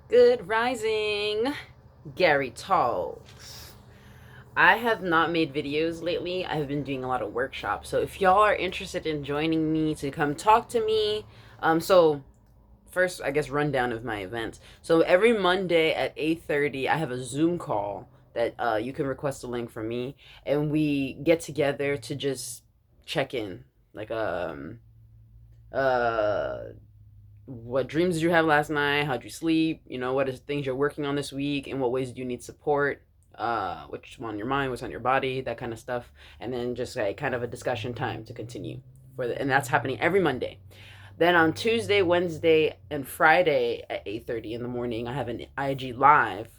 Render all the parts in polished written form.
Good rising, Gary Talks. I have not made videos lately. I have been doing a lot of workshops. So if y'all are interested in joining me to come talk to me, so first I guess rundown of my events. So every Monday at 8:30, I have a Zoom call that you can request a link from me, and we get together to just check in, like uh what dreams did you have last night? How'd you sleep? What is things you're working on this week? In what ways do you need support? What's on your mind? What's on your body? That kind of stuff. And then just like kind of a discussion time to continue and that's happening every Monday. Then on Tuesday, Wednesday, and Friday at 8:30 in the morning, I have an IG live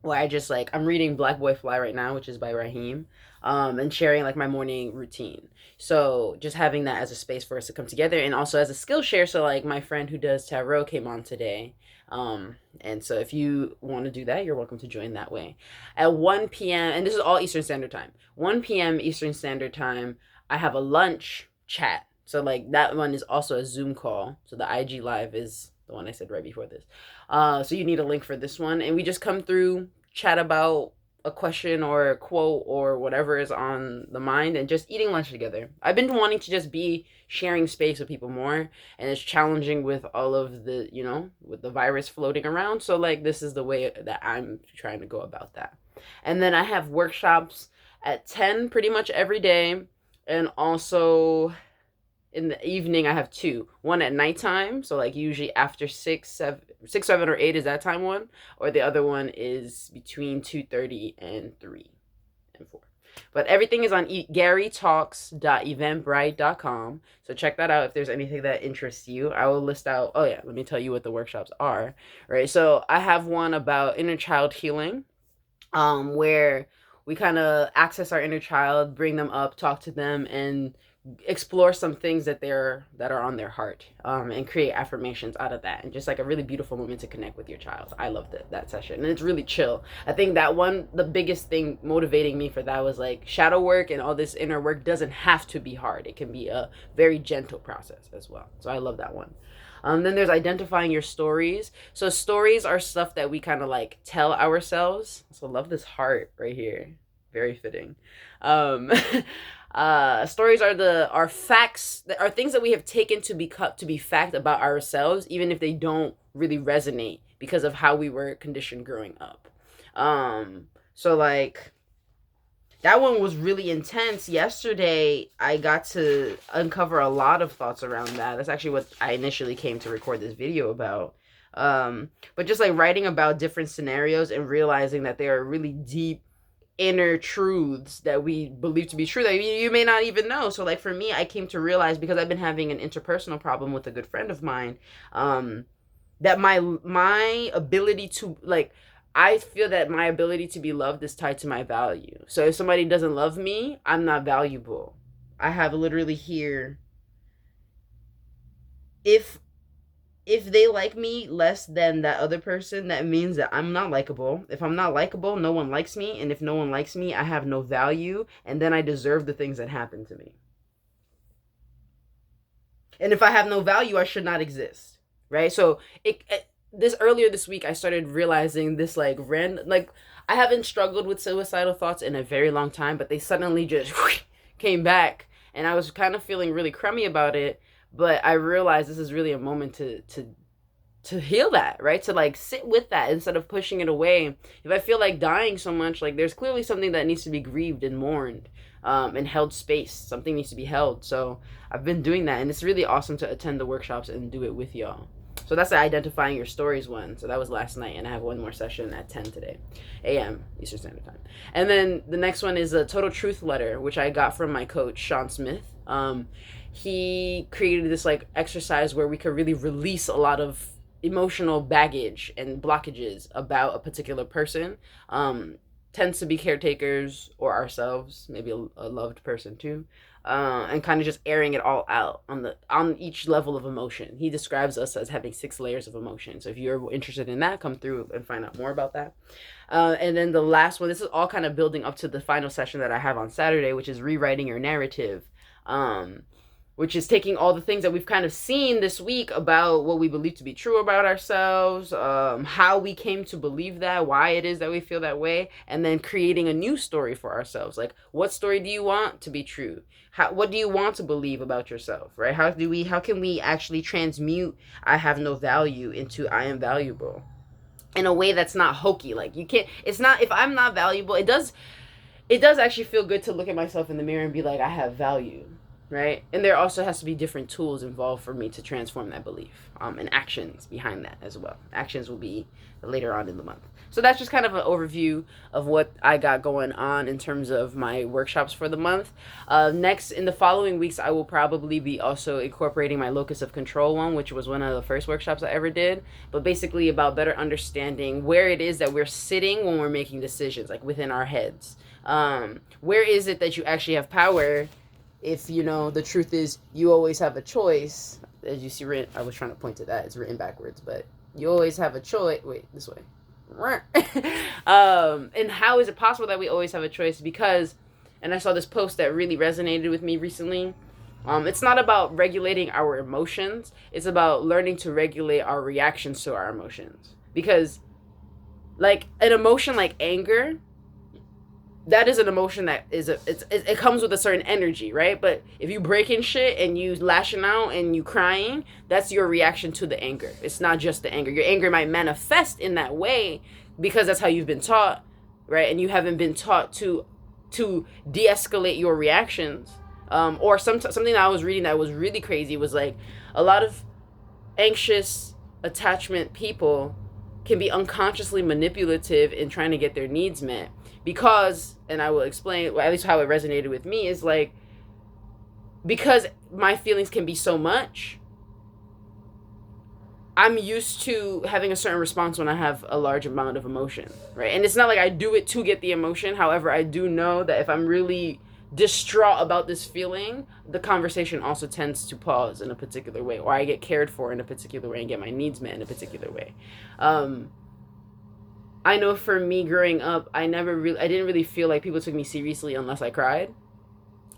where I just like I'm reading Black Boy Fly right now, which is by Raheem, and sharing like my morning routine. So just having that as a space for us to come together, and also as a skill share. So like my friend who does tarot came on today, and so if you want to do that, you're welcome to join that way. At 1 p.m. and this is all Eastern Standard Time. 1 p.m. Eastern Standard Time, I have a lunch chat. So like that one is also a Zoom call. So the IG live is the one I said right before this. So you need a link for this one, and we just come through, chat about a question or a quote or whatever is on the mind, and just eating lunch together. I've been wanting to just be sharing space with people more, and it's challenging with all of the, with the virus floating around. So like this is the way that I'm trying to go about that. And then I have workshops at 10 pretty much every day, and also in the evening I have two. One at nighttime, so like usually after 6, 7, or 8 is that time one, or the other one is between 2:30 and 3 and 4. But everything is on GariTalks.eventbrite.com. So check that out if there's anything that interests you. I will list out. Oh yeah, let me tell you what the workshops are. Right. So I have one about inner child healing, where we kind of access our inner child, bring them up, talk to them, and explore some things that are on their heart, and create affirmations out of that, and just like a really beautiful moment to connect with your child. I loved that session, and it's really chill. I think that one, the biggest thing motivating me for that was like shadow work, and all this inner work doesn't have to be hard. It can be a very gentle process as well. So I love that one. Then there's identifying your stories. So stories are stuff that we kind of like tell ourselves. So love this heart right here. Very fitting. Um, stories are facts, that are things that we have taken to be fact about ourselves, even if they don't really resonate because of how we were conditioned growing up. So like that one was really intense. Yesterday, I got to uncover a lot of thoughts around that. That's actually what I initially came to record this video about. But just like writing about different scenarios and realizing that there are really deep inner truths that we believe to be true that you may not even know. So like for me, I came to realize, because I've been having an interpersonal problem with a good friend of mine, that my ability to like I feel that my ability to be loved is tied to my value. So if somebody doesn't love me, I'm not valuable. I have literally here, if they like me less than that other person, that means that I'm not likable. If I'm not likable, no one likes me, and if no one likes me, I have no value, and then I deserve the things that happen to me. And if I have no value, I should not exist, right? So this earlier this week, I started realizing this like I haven't struggled with suicidal thoughts in a very long time, but they suddenly just came back, and I was kind of feeling really crummy about it. But I realized this is really a moment to heal that, right? To like sit with that instead of pushing it away. If I feel like dying so much, like there's clearly something that needs to be grieved and mourned, and held space. Something needs to be held. So I've been doing that, and it's really awesome to attend the workshops and do it with y'all. So that's the identifying your stories one. So that was last night, and I have one more session at 10 today, a.m. Eastern Standard Time. And then the next one is a Total Truth Letter, which I got from my coach, Sean Smith. He created this like exercise where we could really release a lot of emotional baggage and blockages about a particular person. Tends to be caretakers or ourselves, maybe a loved person too, and kind of just airing it all out on each level of emotion. He describes us as having 6 layers of emotion. So if you're interested in that, come through and find out more about that. And then the last one, this is all kind of building up to the final session that I have on Saturday, which is rewriting your narrative. which is taking all the things that we've kind of seen this week about what we believe to be true about ourselves, how we came to believe that, why it is that we feel that way, and then creating a new story for ourselves. Like, what story do you want to be true? What do you want to believe about yourself, right? How can we actually transmute I have no value into I am valuable in a way that's not hokey? Like, you can't, it's not, if I'm not valuable, it does actually feel good to look at myself in the mirror and be like, I have value, right? And there also has to be different tools involved for me to transform that belief, and actions behind that as well. Actions will be later on in the month. So that's just kind of an overview of what I got going on in terms of my workshops for the month. Next, in the following weeks, I will probably be also incorporating my locus of control one, which was one of the first workshops I ever did, but basically about better understanding where it is that we're sitting when we're making decisions, like within our heads. Where is it that you actually have power if, the truth is you always have a choice? As you see written, I was trying to point to that, it's written backwards, but you always have a choice. Wait, this way. And how is it possible that we always have a choice? Because, and I saw this post that really resonated with me recently, it's not about regulating our emotions, it's about learning to regulate our reactions to our emotions. Because, like, an emotion like anger, that is an emotion that it comes with a certain energy, right? But if you breaking shit and you lashing out and you crying, that's your reaction to the anger. It's not just the anger. Your anger might manifest in that way because that's how you've been taught, right? And you haven't been taught to de-escalate your reactions. Or something that I was reading that was really crazy was like a lot of anxious attachment people can be unconsciously manipulative in trying to get their needs met. Because, and I will explain, at least how it resonated with me, is like, because my feelings can be so much, I'm used to having a certain response when I have a large amount of emotion, right? And it's not like I do it to get the emotion. However, I do know that if I'm really distraught about this feeling, the conversation also tends to pause in a particular way, or I get cared for in a particular way and get my needs met in a particular way. I know for me growing up, I didn't really feel like people took me seriously unless I cried.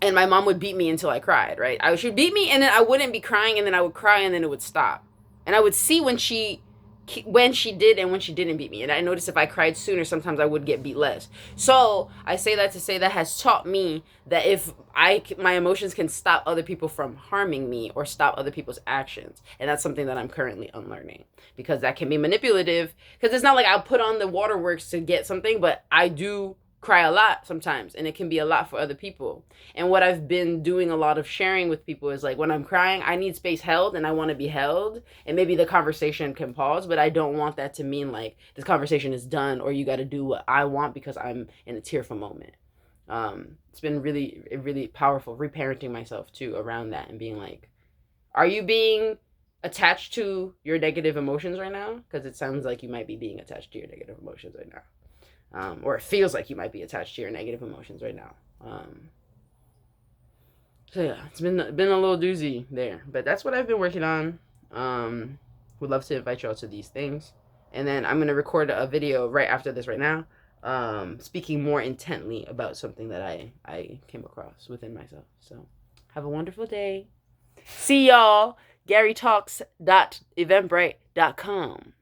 And my mom would beat me until I cried, right? She would beat me and then I wouldn't be crying and then I would cry and then it would stop. And I would see when she did and when she didn't beat me. And I noticed if I cried sooner, sometimes I would get beat less. So I say that to say that has taught me that if my emotions can stop other people from harming me or stop other people's actions. And that's something that I'm currently unlearning, because that can be manipulative. Because it's not like I'll put on the waterworks to get something, but I do cry a lot sometimes, and it can be a lot for other people. And what I've been doing a lot of sharing with people is like, when I'm crying, I need space held and I want to be held, and maybe the conversation can pause, but I don't want that to mean like this conversation is done or you got to do what I want because I'm in a tearful moment. It's been really, really powerful reparenting myself too around that and being like, are you being attached to your negative emotions right now? Because it sounds like you might be being attached to your negative emotions right now. Or it feels like you might be attached to your negative emotions right now. So yeah, it's been a little doozy there, but that's what I've been working on. Would love to invite y'all to these things, and then I'm gonna record a video right after this right now, speaking more intently about something that I came across within myself. So have a wonderful day. See y'all. GariTalks.eventbrite.com.